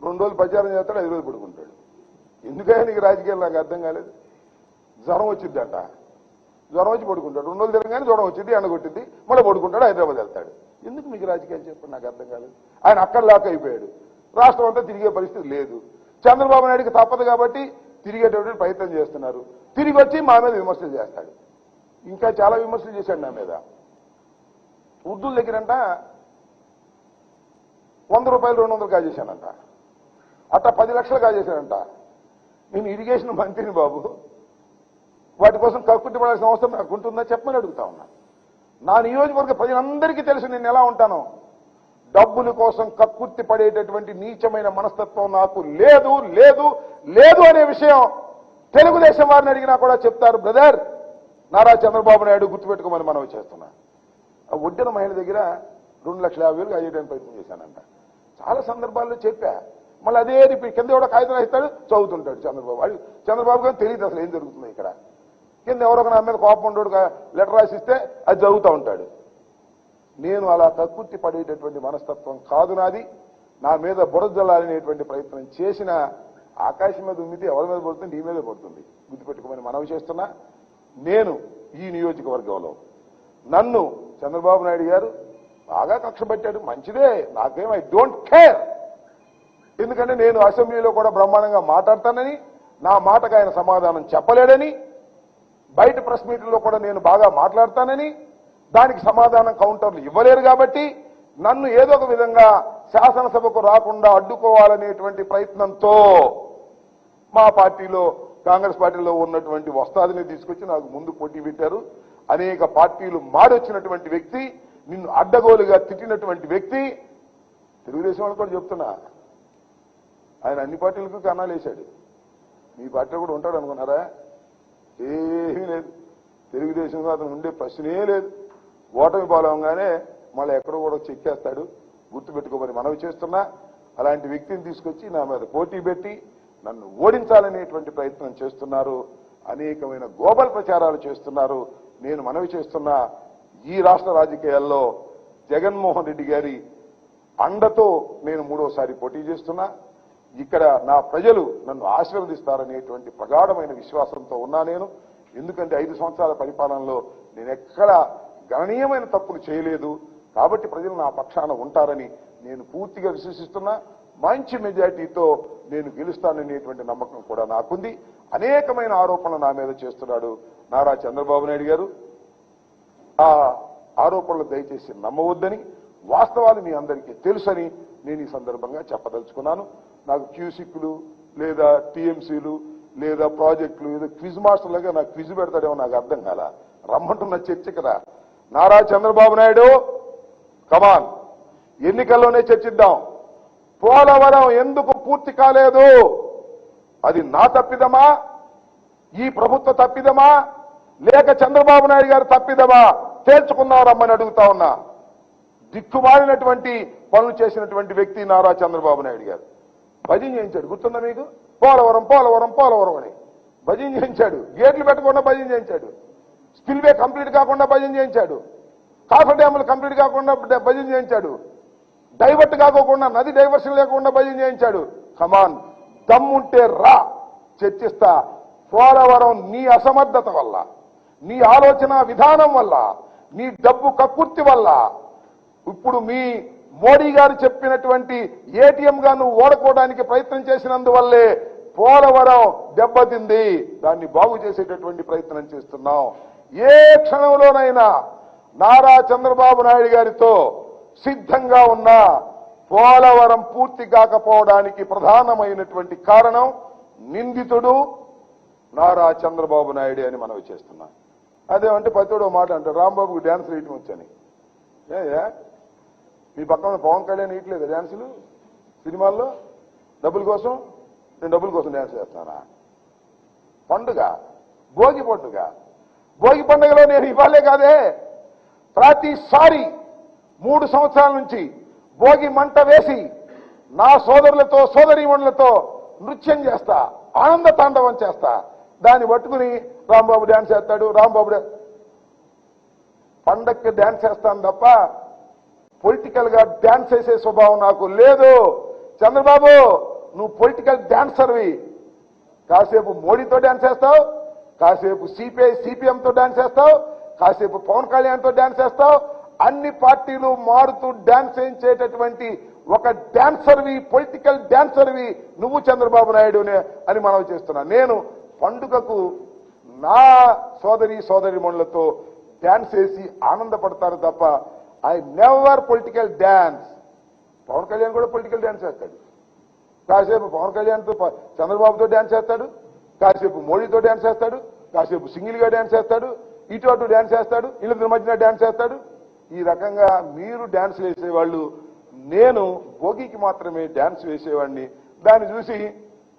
2 రోజులు ప్రచారం చేస్తాడు, 5 రోజులు పడుకుంటాడు. ఎందుకైనా నీకు రాజకీయాలు నాకు అర్థం కాలేదు. జ్వరం వచ్చిద్దంట, జ్వరం వచ్చి పడుకుంటాడు. 2 రోజులు తిరగగానే జ్వరం వచ్చింది, ఎండగొట్టింది, మళ్ళీ పడుకుంటాడు, హైదరాబాద్ వెళ్తాడు. ఎందుకు మీకు రాజకీయాలు చెప్పండి, నాకు అర్థం కాలేదు. ఆయన అక్కడ లాక్ అయిపోయాడు. రాష్ట్రం అంతా తిరిగే పరిస్థితి లేదు. చంద్రబాబు నాయుడికి తప్పదు కాబట్టి తిరిగేటటువంటి ప్రయత్నం చేస్తున్నారు. తిరిగి వచ్చి మా మీద విమర్శలు చేస్తాడు. ఇంకా చాలా విమర్శలు చేశాడు నా మీద. ఉర్దూల దగ్గరంట 100 రూపాయలు 200 కాజేశానంట, అట్లా 10 లక్షలు కాజేశానంట. నేను ఇరిగేషన్ మంత్రిని బాబు, వాటి కోసం కక్కుర్తి పడాల్సిన అవసరం నాకు ఉంటుందా చెప్పమని అడుగుతా ఉన్నా. నా నియోజకవర్గ ప్రజలందరికీ తెలుసు నేను ఎలా ఉంటానో. డబ్బుల కోసం కక్కుర్తి పడేటటువంటి నీచమైన మనస్తత్వం నాకు లేదు లేదు లేదు అనే విషయం తెలుగుదేశం వారిని అడిగినా కూడా చెప్తారు. బ్రదర్, నారా చంద్రబాబు నాయుడు గుర్తుపెట్టుకోమని మనవి చేస్తున్నా. ఆ ఒడ్డిన మహిళ దగ్గర 2,50,000 అయ్యేటానికి ప్రయత్నం చేశానంట. చాలా సందర్భాల్లో చెప్పా. మళ్ళీ అదే రిపీట్. కింద ఎవడో కాగితం రాస్తాడు, చదువుతుంటాడు చంద్రబాబు. చంద్రబాబు గారు తెలియదు అసలు ఏం జరుగుతుంది ఇక్కడ. కింద ఎవరొక నా మీద కోపం ఉండడు, లెటర్ రాసిస్తే అది చదువుతూ ఉంటాడు. నేను అలా కక్కుర్తి పడేటటువంటి మనస్తత్వం కాదు నాది. నా మీద బురద జల్లాలనేటువంటి ప్రయత్నం చేసిన ఆకాశం మీద ఉమ్మితే ఎవరి మీద పడుతుంది, నీ మీద పడుతుంది. గుర్తుపెట్టుకోమని మనవి చేస్తున్నా. నేను ఈ నియోజకవర్గంలో నన్ను చంద్రబాబు నాయుడు గారు బాగా కక్ష పెట్టాడు, మంచిదే, నాకేం ఐ డోంట్ కేర్. ఎందుకంటే నేను అసెంబ్లీలో కూడా బ్రహ్మాండంగా మాట్లాడతానని, నా మాటకు ఆయన సమాధానం చెప్పలేడని, బయట ప్రెస్ మీట్లో కూడా నేను బాగా మాట్లాడతానని, దానికి సమాధానం కౌంటర్లు ఇవ్వలేరు కాబట్టి నన్ను ఏదో ఒక విధంగా శాసనసభకు రాకుండా అడ్డుకోవాలనేటువంటి ప్రయత్నంతో మా పార్టీలో, కాంగ్రెస్ పార్టీలో ఉన్నటువంటి వస్తాదిని తీసుకొచ్చి నాకు ముందు పోటీ పెట్టారు. అనేక పార్టీలు మాడొచ్చినటువంటి వ్యక్తి, నిన్ను అడ్డగోలుగా తిట్టినటువంటి వ్యక్తి. తెలుగుదేశం వాళ్ళు కూడా చెప్తున్నా, ఆయన అన్ని పార్టీలకు కన్నాలు వేశాడు. మీ పార్టీలో కూడా ఉంటాడు అనుకున్నారా? ఏమీ లేదు. తెలుగుదేశంలో అతను ఉండే ప్రశ్నే లేదు. ఓటమి పాలవగానే మళ్ళీ ఎక్కడో కూడా చెక్కేస్తాడు. గుర్తుపెట్టుకోమని మనవి చేస్తున్నా. అలాంటి వ్యక్తిని తీసుకొచ్చి నా మీద పోటీ పెట్టి నన్ను ఓడించాలనేటువంటి ప్రయత్నం చేస్తున్నారు. అనేకమైన గ్లోబల్ ప్రచారాలు చేస్తున్నారు. నేను మనవి చేస్తున్నా, ఈ రాష్ట్ర రాజకీయాల్లో జగన్మోహన్ రెడ్డి గారి అండతో నేను 3వసారి పోటీ చేస్తున్నా. ఇక్కడ నా ప్రజలు నన్ను ఆశీర్వదిస్తారనేటువంటి ప్రగాఢమైన విశ్వాసంతో ఉన్నా నేను. ఎందుకంటే 5 సంవత్సరాల పరిపాలనలో నేను ఎక్కడ గణనీయమైన తప్పులు చేయలేదు. కాబట్టి ప్రజలు నా పక్షాన ఉంటారని నేను పూర్తిగా విశ్వసిస్తున్నా. మంచి మెజార్టీతో నేను గెలుస్తాననేటువంటి నమ్మకం కూడా నాకుంది. అనేకమైన ఆరోపణలు నా మీద చేస్తున్నాడు నారా చంద్రబాబు నాయుడు గారు. ఆ ఆరోపణలు దయచేసి నమ్మవద్దని, వాస్తవాలు మీ అందరికీ తెలుసని నేను ఈ సందర్భంగా చెప్పదలుచుకున్నాను. నాకు క్యూసిక్లు లేదా టీఎంసీలు లేదా ప్రాజెక్టులు ఏదో క్విజ్ మాస్టర్లుగా నాకు క్విజ్ పెడతాడేమో నాకు అర్థం కాల. రమ్మంటున్న చర్చకి రా నారా చంద్రబాబు నాయుడు, కమాన్, ఎన్నికల్లోనే చర్చిద్దాం. పోలవరం ఎందుకు పూర్తి కాలేదు? అది నా తప్పిదమా, ఈ ప్రభుత్వ తప్పిదమా, లేక చంద్రబాబు నాయుడు గారు తప్పిదమా తేల్చుకుందాం రమ్మని అడుగుతా ఉన్నా. దిక్కుమాలినటువంటి పనులు చేసినటువంటి వ్యక్తి నారా చంద్రబాబు నాయుడు గారు. భజన చేయించాడు, గుర్తుందా మీకు? పోలవరం పోలవరం పోలవరం అని భజన చేయించాడు. గేట్లు పెట్టకుండా భజన చేయించాడు. స్పిల్వే కంప్లీట్ కాకుండా భజన చేయించాడు. కాఫర్ డ్యాములు కంప్లీట్ కాకుండా భజన చేయించాడు. డైవర్ట్ కాకోకుండా, నది డైవర్షన్ లేకుండా భజన చేయించాడు. కమాన్, దమ్ముంటే రా, చర్చిస్తా. పోలవరం నీ అసమర్థత వల్ల, నీ ఆలోచన విధానం వల్ల, నీ డబ్బు కక్కుర్తి వల్ల, ఇప్పుడు మీ మోడీ గారు చెప్పినటువంటి ఏటీఎంగా నువ్వు ఓడుకోవడానికి ప్రయత్నం చేసినందువల్లే పోలవరం దెబ్బతింది. దాన్ని బాగు చేసేటటువంటి ప్రయత్నం చేస్తున్నాం. ఏ క్షణంలోనైనా నారా చంద్రబాబు నాయుడు గారితో సిద్ధంగా ఉన్న పోలవరం పూర్తి కాకపోవడానికి ప్రధానమైనటువంటి కారణం నిందితుడు నారా చంద్రబాబు నాయుడు అని మనవి చేస్తున్నా. అదేమంటే పతితో మాట అంటారు, రాంబాబుకి డ్యాన్స్ వేయటం వచ్చని. మీ పక్కన పవన్ కళ్యాణ్ వేయట్లేదు డ్యాన్సులు సినిమాల్లో డబ్బుల కోసం? నేను డబ్బుల కోసం డ్యాన్స్ చేస్తానా? పండుగ, భోగి పండుగ. భోగి పండుగలో నేను ఇవ్వాలే కాదే, ప్రతిసారి 3 సంవత్సరాల నుంచి భోగి మంట వేసి నా సోదరులతో సోదరీమణులతో నృత్యం చేస్తా, ఆనంద తాండవం చేస్తా. దాన్ని పట్టుకుని రాంబాబు డ్యాన్స్ చేస్తాడు, రాంబాబు పండక్కి డ్యాన్స్ చేస్తాను తప్ప పొలిటికల్ గా డ్యాన్స్ చేసే స్వభావం నాకు లేదు. చంద్రబాబు, నువ్వు పొలిటికల్ డాన్సర్వి. కాసేపు మోడీతో డాన్స్ చేస్తావు, కాసేపు సిపిఐ సిపిఎంతో డాన్స్ చేస్తావు, కాసేపు పవన్ కళ్యాణ్తో డాన్స్ చేస్తావు. అన్ని పార్టీలు మారుతూ డాన్స్ చేయించేటటువంటి ఒక డాన్సర్వి, పొలిటికల్ డాన్సర్వి నువ్వు చంద్రబాబు నాయుడు అని మనం చేస్తున్నా. నేను పండుగకు నా సోదరిమణులతో డాన్స్ వేసి ఆనందపడతారు తప్ప I never political dance. Pawan Kalyan కూడా పొలిటికల్ డాన్స్ చేస్తాడు. కాసేపు పవన్ కళ్యాణ్తో చంద్రబాబుతో డాన్స్ చేస్తాడు, కాసేపు మోడీతో డాన్స్ చేస్తాడు, కాసేపు సింగిల్గా డాన్స్ చేస్తాడు, ఇటు అటు డాన్స్ చేస్తాడు, వీళ్ళిద్దరి మధ్యన డాన్స్ చేస్తాడు. ఈ రకంగా మీరు డాన్స్ వేసేవాళ్ళు, నేను భోగికి మాత్రమే డాన్స్ వేసేవాడిని. దాన్ని చూసి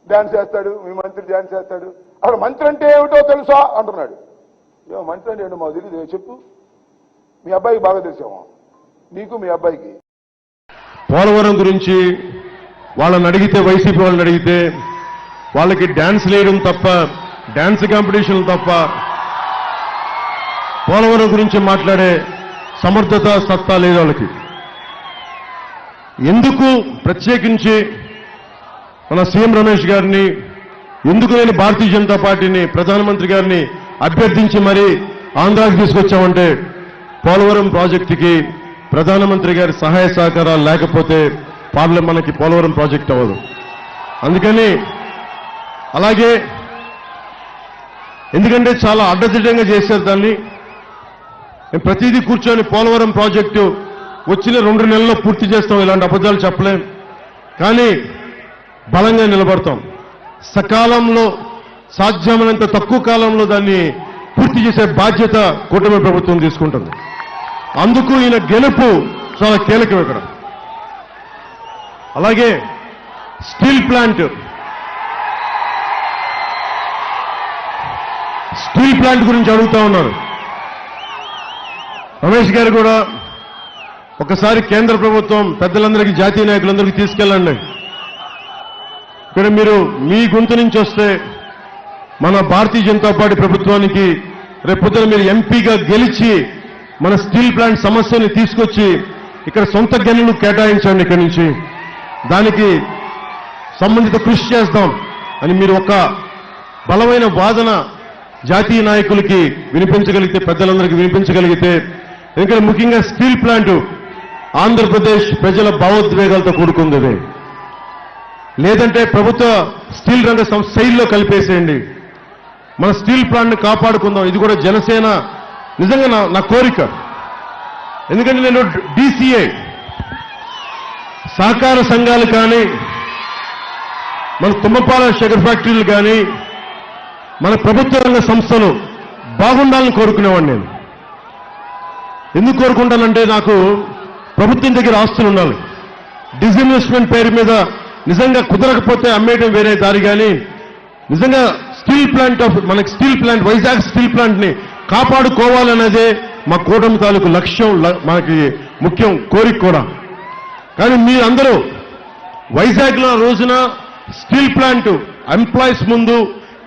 డాన్స్ చేస్తాడు, మీ మంత్రి డాన్స్ చేస్తాడు. అసలు మంత్రి అంటే ఏమిటో తెలుసా అంటున్నాడు. ఏమో మంత్రి అంటే ఏంటో మాకు తెలియదు, చెప్పు. మీ అబ్బాయికి బాగా తెలిసామో, నీకు మీ అబ్బాయికి. పోలవరం గురించి వాళ్ళని అడిగితే, వైసీపీ వాళ్ళని అడిగితే వాళ్ళకి డాన్స్ వేయడం తప్ప, డాన్స్ కాంపిటీషన్లు తప్ప పోలవరం గురించి మాట్లాడే సమర్థత, సత్తా లేదు వాళ్ళకి. ఎందుకు ప్రత్యేకించి మన సీఎం రమేష్ గారిని, ఎందుకు నేను భారతీయ జనతా పార్టీని, ప్రధానమంత్రి గారిని అభ్యర్థించి మరీ ఆంధ్రాకి తీసుకొచ్చామంటే, పోలవరం ప్రాజెక్టుకి ప్రధానమంత్రి గారి సహాయ సహకారాలు లేకపోతే మనకి పోలవరం ప్రాజెక్ట్ అవ్వదు. అందుకని అలాగే ఎందుకంటే చాలా అడ్డదిడ్డంగా చేశారు దాన్ని. మేము ప్రతిదీ కూర్చొని పోలవరం ప్రాజెక్టు వచ్చిన 2 నెలల్లో పూర్తి చేస్తాం, ఇలాంటి అబద్ధాలు చెప్పలేం. కానీ బలంగా నిలబడతాం. సకాలంలో, సాధ్యమైనంత తక్కువ కాలంలో దాన్ని పూర్తి చేసే బాధ్యత కూటమి ప్రభుత్వం తీసుకుంటుంది. అందుకు ఈయన గెలుపు చాలా కీలకం ఇక్కడ. అలాగే స్టీల్ ప్లాంట్ గురించి అడుగుతా ఉన్నారు రమేష్ గారు కూడా. ఒకసారి కేంద్ర ప్రభుత్వం పెద్దలందరికీ, జాతీయ నాయకులందరికీ తీసుకెళ్ళండి. ఇక్కడ మీరు మీ గొంతు నుంచి వస్తే మన భారతీయ జనతా పార్టీ ప్రభుత్వానికి రేపొద్దున మీరు ఎంపీగా గెలిచి మన స్టీల్ ప్లాంట్ సమస్యని తీసుకొచ్చి ఇక్కడ సొంత గనులు కేటాయించండి. ఇక్కడి నుంచి దానికి సంబంధిత కృషి చేస్తాం అని మీరు ఒక బలమైన వాదన జాతీయ నాయకులకి వినిపించగలిగితే, పెద్దలందరికీ వినిపించగలిగితే, ఎందుకంటే ముఖ్యంగా స్టీల్ ప్లాంట్ ఆంధ్రప్రదేశ్ ప్రజల భావోద్వేగాలతో కూడుకుంది. లేదంటే ప్రభుత్వ స్టీల్ రంగ శైలిలో కలిపేసేయండి. మన స్టీల్ ప్లాంట్ని కాపాడుకుందాం. ఇది కూడా జనసేన నిజంగా నా కోరిక. ఎందుకంటే నేను DCA సహకార సంఘాలు కానీ, మన తుమ్మపాల షుగర్ ఫ్యాక్టరీలు కానీ, మన ప్రభుత్వ రంగ సంస్థలు బాగుండాలని కోరుకునేవాడిని. నేను ఎందుకు కోరుకుంటానంటే, నాకు ప్రభుత్వం దగ్గర ఆస్తులు ఉండాలి. డిజిన్వెస్ట్మెంట్ పేరు మీద నిజంగా కుదరకపోతే అమ్మేయడం వేరే దారి, కానీ నిజంగా మనకి స్టీల్ ప్లాంట్, వైజాగ్ స్టీల్ ప్లాంట్ని కాపాడుకోవాలనేదే మా కూటమి తాలూకు లక్ష్యం, మనకి ముఖ్యం, కోరిక కూడా. కానీ మీరందరూ వైజాగ్లో రోజున స్టీల్ ప్లాంట్ ఎంప్లాయీస్ ముందు,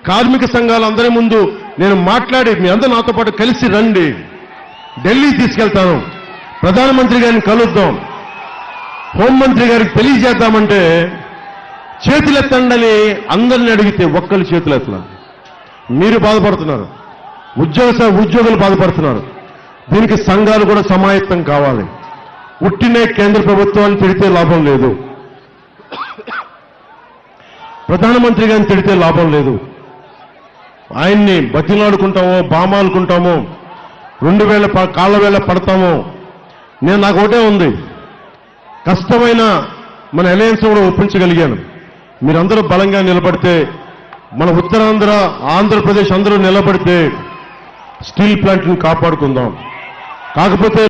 కార్మిక సంఘాలందరి ముందు నేను మాట్లాడి, మీ అందరూ నాతో పాటు కలిసి రండి, ఢిల్లీ తీసుకెళ్తాను, ప్రధానమంత్రి గారిని కలుద్దాం, హోంమంత్రి గారికి తెలియజేద్దామంటే చేతులెత్తండని అందరిని అడిగితే ఒక్కళ్ళు చేతులెత్తలేదు. మీరు బాధపడుతున్నారు, ఉద్యోగులు బాధపడుతున్నారు. దీనికి సంఘాలు కూడా సమాయత్తం కావాలి. ఉట్టినే కేంద్ర ప్రభుత్వాన్ని తిడితే లాభం లేదు, ప్రధానమంత్రి గారిని తిడితే లాభం లేదు. ఆయన్ని బతిలాడుకుంటామో, బామాలుకుంటామో, 2000 కాళ్ళ వేళ పడతామో. నాకు ఒకటే ఉంది, కష్టమైన మన అలయన్స్ కూడా ఒప్పించగలిగాను. మీరందరూ బలంగా నిలబడితే, మన ఉత్తరాంధ్ర, ఆంధ్రప్రదేశ్ అందరూ నిలబడితే స్టీల్ ప్లాంట్ని కాపాడుకుందాం. కాకపోతే